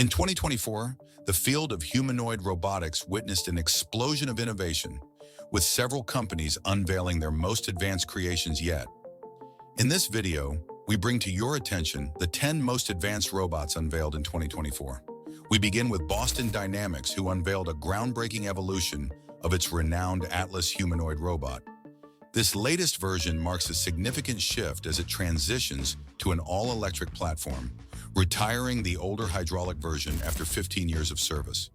In 2024, the field of humanoid robotics witnessed an explosion of innovation, with several companies unveiling their most advanced creations yet. In this video, we bring to your attention the 10 most advanced robots unveiled in 2024. We begin with Boston Dynamics, who unveiled a groundbreaking evolution of its renowned Atlas humanoid robot. This latest version marks a significant shift as it transitions to an all-electric platform, retiring the older hydraulic version after 15 years of service.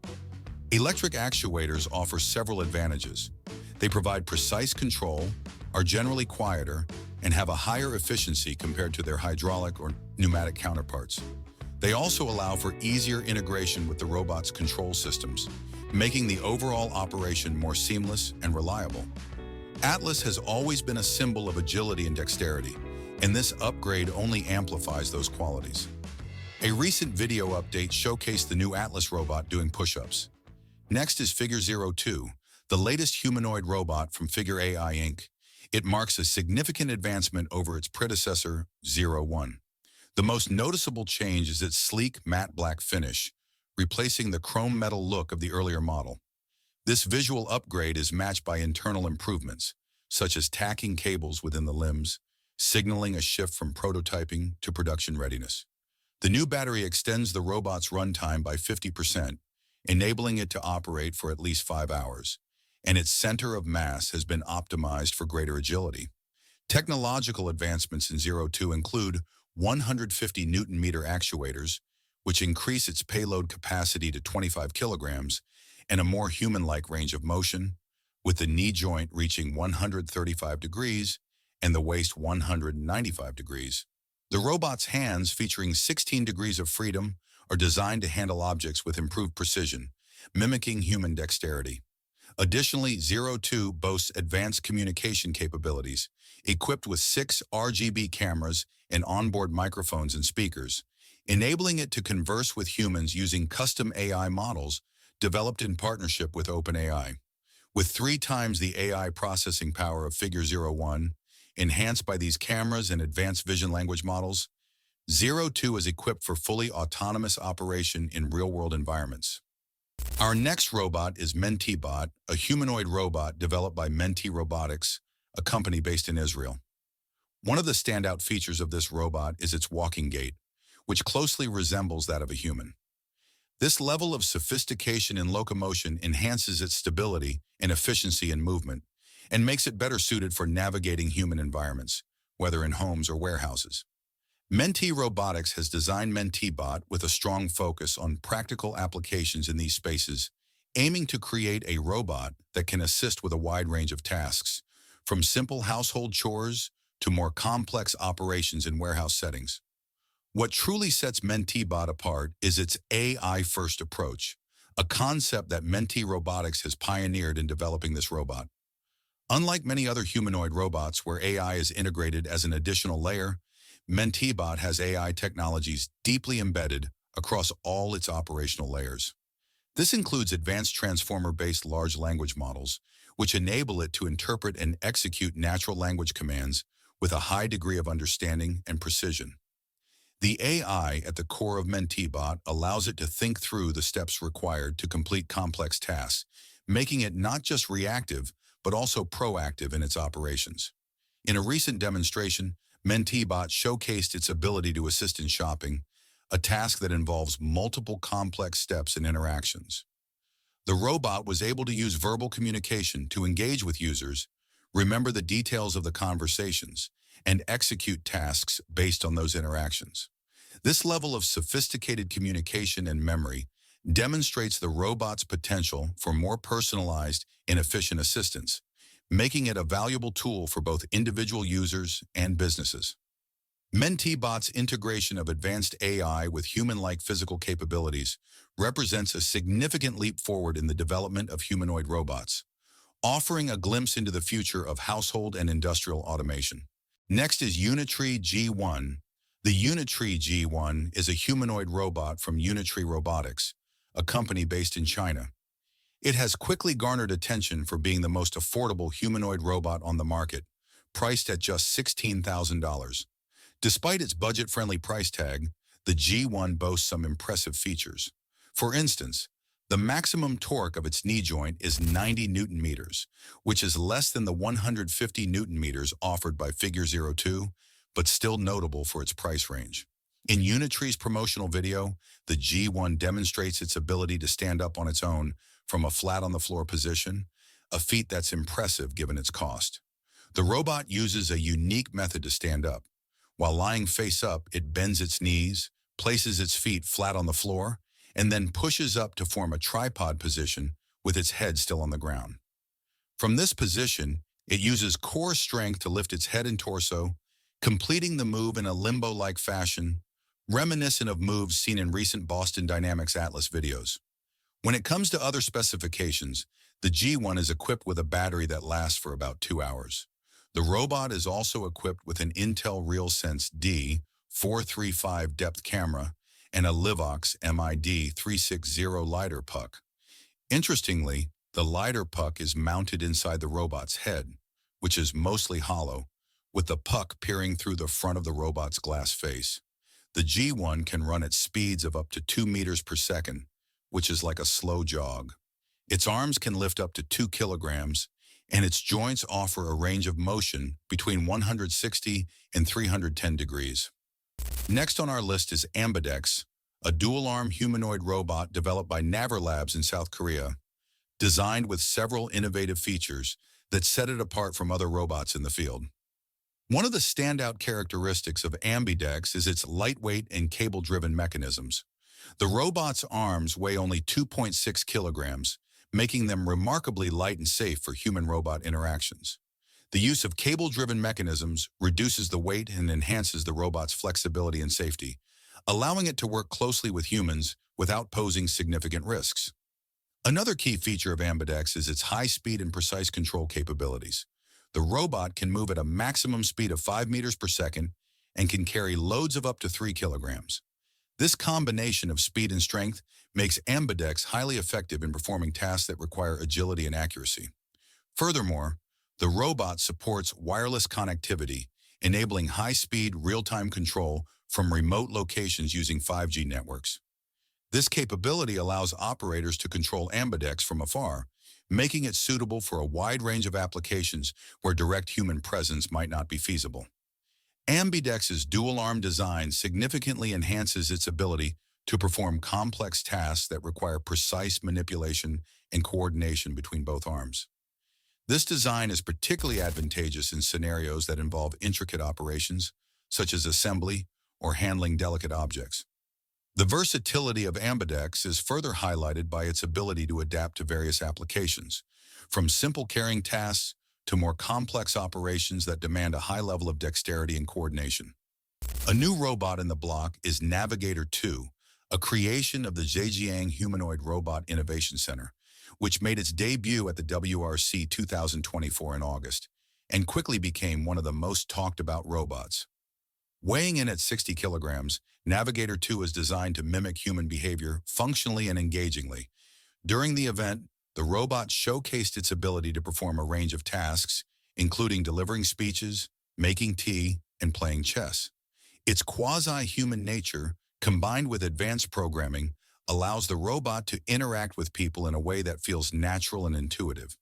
Electric actuators offer several advantages. They provide precise control, are generally quieter, and have a higher efficiency compared to their hydraulic or pneumatic counterparts. They also allow for easier integration with the robot's control systems, making the overall operation more seamless and reliable. Atlas has always been a symbol of agility and dexterity, and this upgrade only amplifies those qualities. A recent video update showcased the new Atlas robot doing push-ups. Next is Figure 02, the latest humanoid robot from Figure AI Inc. It marks a significant advancement over its predecessor, 01. The most noticeable change is its sleek matte black finish, replacing the chrome metal look of the earlier model. This visual upgrade is matched by internal improvements, such as tacking cables within the limbs, signaling a shift from prototyping to production readiness. The new battery extends the robot's runtime by 50%, enabling it to operate for at least 5 hours, and its center of mass has been optimized for greater agility. Technological advancements in 02 include 150 Newton-meter actuators, which increase its payload capacity to 25 kilograms, and a more human-like range of motion, with the knee joint reaching 135 degrees and the waist 195 degrees. The robot's hands, featuring 16 degrees of freedom, are designed to handle objects with improved precision, mimicking human dexterity. Additionally, 02 boasts advanced communication capabilities, equipped with 6 RGB cameras and onboard microphones and speakers, enabling it to converse with humans using custom AI models developed in partnership with OpenAI. With 3 times the AI processing power of Figure 01, enhanced by these cameras and advanced vision language models, 02 is equipped for fully autonomous operation in real-world environments. Our next robot is Menteebot, a humanoid robot developed by Mentee Robotics, a company based in Israel. One of the standout features of this robot is its walking gait, which closely resembles that of a human. This level of sophistication in locomotion enhances its stability and efficiency in movement, and makes it better suited for navigating human environments, whether in homes or warehouses. Mentee Robotics has designed Menteebot with a strong focus on practical applications in these spaces, aiming to create a robot that can assist with a wide range of tasks, from simple household chores to more complex operations in warehouse settings. What truly sets Menteebot apart is its AI-first approach, a concept that Mentee Robotics has pioneered in developing this robot. Unlike many other humanoid robots where AI is integrated as an additional layer, Menteebot has AI technologies deeply embedded across all its operational layers. This includes advanced transformer-based large language models, which enable it to interpret and execute natural language commands with a high degree of understanding and precision. The AI at the core of Menteebot allows it to think through the steps required to complete complex tasks, making it not just reactive, but also proactive in its operations. In a recent demonstration, Menteebot showcased its ability to assist in shopping, a task that involves multiple complex steps and interactions. The robot was able to use verbal communication to engage with users, remember the details of the conversations, and execute tasks based on those interactions. This level of sophisticated communication and memory demonstrates the robot's potential for more personalized and efficient assistance, making it a valuable tool for both individual users and businesses. Menteebot's integration of advanced AI with human-like physical capabilities represents a significant leap forward in the development of humanoid robots, offering a glimpse into the future of household and industrial automation. Next is Unitree G1. The Unitree G1 is a humanoid robot from Unitree Robotics, a company based in China. It has quickly garnered attention for being the most affordable humanoid robot on the market, priced at just $16,000. Despite its budget-friendly price tag, the G1 boasts some impressive features. For instance, the maximum torque of its knee joint is 90 Newton meters, which is less than the 150 Newton meters offered by Figure 02, but still notable for its price range. In Unitree's promotional video, the G1 demonstrates its ability to stand up on its own from a flat-on-the-floor position, a feat that's impressive given its cost. The robot uses a unique method to stand up. While lying face up, it bends its knees, places its feet flat on the floor, and then pushes up to form a tripod position with its head still on the ground. From this position, it uses core strength to lift its head and torso, completing the move in a limbo-like fashion, reminiscent of moves seen in recent Boston Dynamics Atlas videos. When it comes to other specifications, the G1 is equipped with a battery that lasts for about 2 hours. The robot is also equipped with an Intel RealSense D435 depth camera and a LimX MID 360 lidar puck. Interestingly, the lidar puck is mounted inside the robot's head, which is mostly hollow, with the puck peering through the front of the robot's glass face. The G1 can run at speeds of up to 2 meters per second, which is like a slow jog. Its arms can lift up to 2 kilograms, and its joints offer a range of motion between 160 and 310 degrees. Next on our list is Ambidex, a dual-arm humanoid robot developed by Naver Labs in South Korea, designed with several innovative features that set it apart from other robots in the field. One of the standout characteristics of Ambidex is its lightweight and cable-driven mechanisms. The robot's arms weigh only 2.6 kilograms, making them remarkably light and safe for human-robot interactions. The use of cable-driven mechanisms reduces the weight and enhances the robot's flexibility and safety, allowing it to work closely with humans without posing significant risks. Another key feature of Ambidex is its high speed and precise control capabilities. The robot can move at a maximum speed of 5 meters per second and can carry loads of up to 3 kilograms. This combination of speed and strength makes Ambidex highly effective in performing tasks that require agility and accuracy. Furthermore, the robot supports wireless connectivity, enabling high-speed, real-time control from remote locations using 5G networks. This capability allows operators to control Ambidex from afar, making it suitable for a wide range of applications where direct human presence might not be feasible. Ambidex's dual-arm design significantly enhances its ability to perform complex tasks that require precise manipulation and coordination between both arms. This design is particularly advantageous in scenarios that involve intricate operations, such as assembly or handling delicate objects. The versatility of Ambidex is further highlighted by its ability to adapt to various applications, from simple carrying tasks to more complex operations that demand a high level of dexterity and coordination. A new robot in the block is Navigator 2, a creation of the Zhejiang Humanoid Robot Innovation Center, which made its debut at the WRC 2024 in August, and quickly became one of the most talked about robots. Weighing in at 60 kilograms, Navigator 2 is designed to mimic human behavior functionally and engagingly. During the event, the robot showcased its ability to perform a range of tasks, including delivering speeches, making tea, and playing chess. Its quasi-human nature, combined with advanced programming, allows the robot to interact with people in a way that feels natural and intuitive.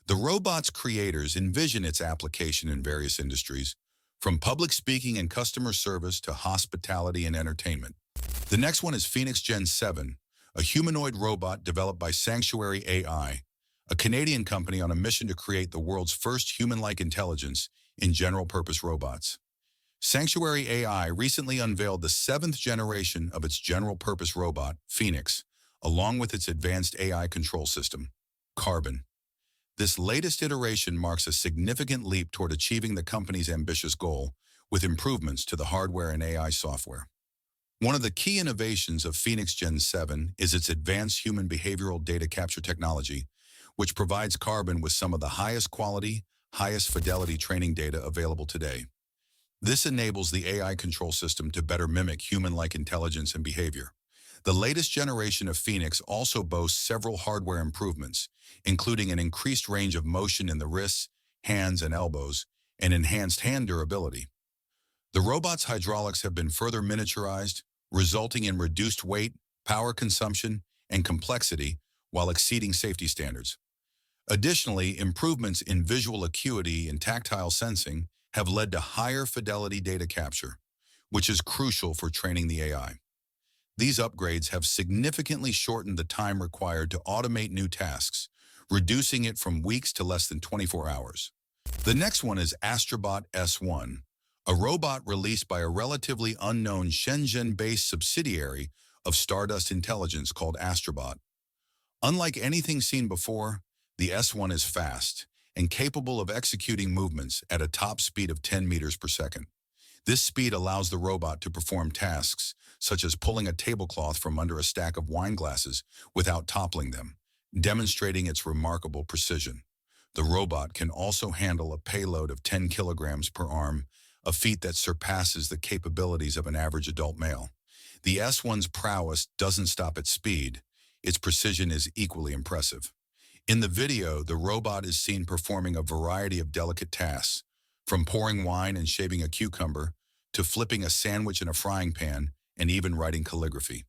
The robot's creators envision its application in various industries, from public speaking and customer service to hospitality and entertainment. The next one is Phoenix Gen 7, a humanoid robot developed by Sanctuary AI, a Canadian company on a mission to create the world's first human-like intelligence in general-purpose robots. Sanctuary AI recently unveiled the 7th generation of its general-purpose robot, Phoenix, along with its advanced AI control system, Carbon. This latest iteration marks a significant leap toward achieving the company's ambitious goal, with improvements to the hardware and AI software. One of the key innovations of Phoenix Gen 7 is its advanced human behavioral data capture technology, which provides Carbon with some of the highest quality, highest fidelity training data available today. This enables the AI control system to better mimic human-like intelligence and behavior. The latest generation of Phoenix also boasts several hardware improvements, including an increased range of motion in the wrists, hands, and elbows, and enhanced hand durability. The robot's hydraulics have been further miniaturized, resulting in reduced weight, power consumption, and complexity while exceeding safety standards. Additionally, improvements in visual acuity and tactile sensing have led to higher fidelity data capture, which is crucial for training the AI. These upgrades have significantly shortened the time required to automate new tasks, reducing it from weeks to less than 24 hours. The next one is Astribot S1, a robot released by a relatively unknown Shenzhen-based subsidiary of Stardust Intelligence called Astribot. Unlike anything seen before, the S1 is fast and capable of executing movements at a top speed of 10 meters per second. This speed allows the robot to perform tasks such as pulling a tablecloth from under a stack of wine glasses without toppling them, demonstrating its remarkable precision. The robot can also handle a payload of 10 kilograms per arm, a feat that surpasses the capabilities of an average adult male. The S1's prowess doesn't stop at speed. Its precision is equally impressive. In the video, the robot is seen performing a variety of delicate tasks, from pouring wine and shaving a cucumber, to flipping a sandwich in a frying pan, and even writing calligraphy.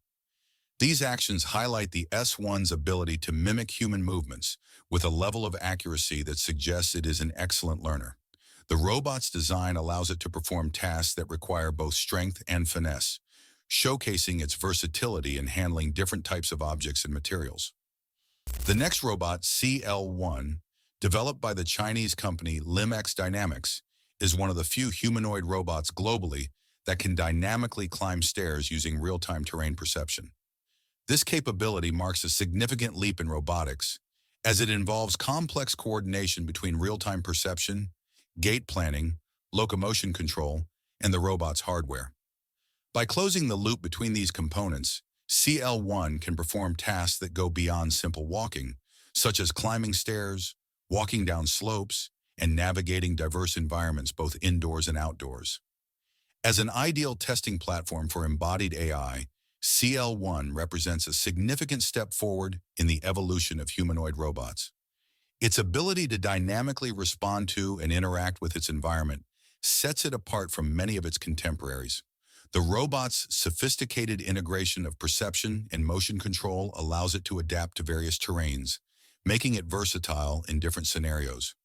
These actions highlight the S1's ability to mimic human movements with a level of accuracy that suggests it is an excellent learner. The robot's design allows it to perform tasks that require both strength and finesse, showcasing its versatility in handling different types of objects and materials. The next robot, CL1, developed by the Chinese company LimX Dynamics, is one of the few humanoid robots globally that can dynamically climb stairs using real-time terrain perception. This capability marks a significant leap in robotics, as it involves complex coordination between real-time perception, gait planning, locomotion control, and the robot's hardware. By closing the loop between these components, CL1 can perform tasks that go beyond simple walking, such as climbing stairs, walking down slopes, and navigating diverse environments both indoors and outdoors. As an ideal testing platform for embodied AI, CL1 represents a significant step forward in the evolution of humanoid robots. Its ability to dynamically respond to and interact with its environment sets it apart from many of its contemporaries. The robot's sophisticated integration of perception and motion control allows it to adapt to various terrains, making it versatile in different scenarios.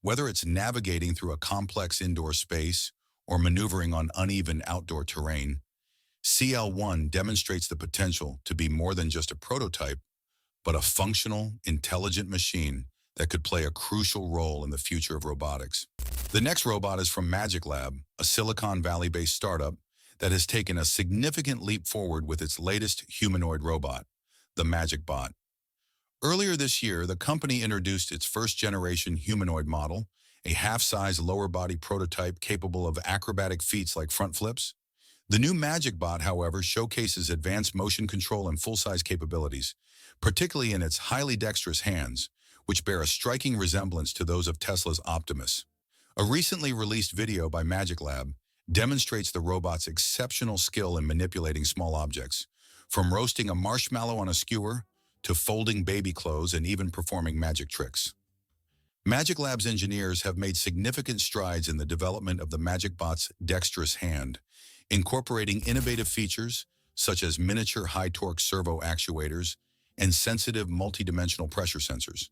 Whether it's navigating through a complex indoor space or maneuvering on uneven outdoor terrain, CL1 demonstrates the potential to be more than just a prototype, but a functional, intelligent machine that could play a crucial role in the future of robotics. The next robot is from MagicLab, a Silicon Valley-based startup that has taken a significant leap forward with its latest humanoid robot, the MagicBot. Earlier this year, the company introduced its first-generation humanoid model, a half-size lower-body prototype capable of acrobatic feats like front flips. The new MagicBot, however, showcases advanced motion control and full-size capabilities, particularly in its highly dexterous hands, which bear a striking resemblance to those of Tesla's Optimus. A recently released video by MagicLab demonstrates the robot's exceptional skill in manipulating small objects, from roasting a marshmallow on a skewer to folding baby clothes and even performing magic tricks. MagicLab's engineers have made significant strides in the development of the MagicBot's dexterous hand, incorporating innovative features such as miniature high-torque servo actuators and sensitive multidimensional pressure sensors.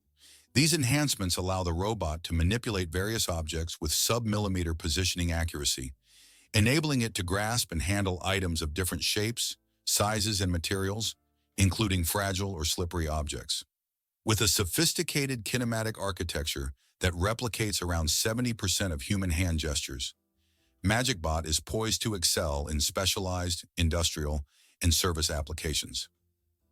These enhancements allow the robot to manipulate various objects with sub-millimeter positioning accuracy, enabling it to grasp and handle items of different shapes, sizes, and materials, including fragile or slippery objects. With a sophisticated kinematic architecture that replicates around 70% of human hand gestures, MagicBot is poised to excel in specialized, industrial, and service applications.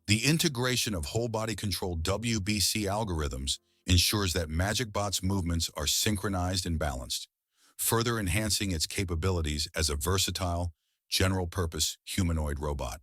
The integration of whole-body control WBC algorithms ensures that MagicBot's movements are synchronized and balanced, further enhancing its capabilities as a versatile, general-purpose humanoid robot.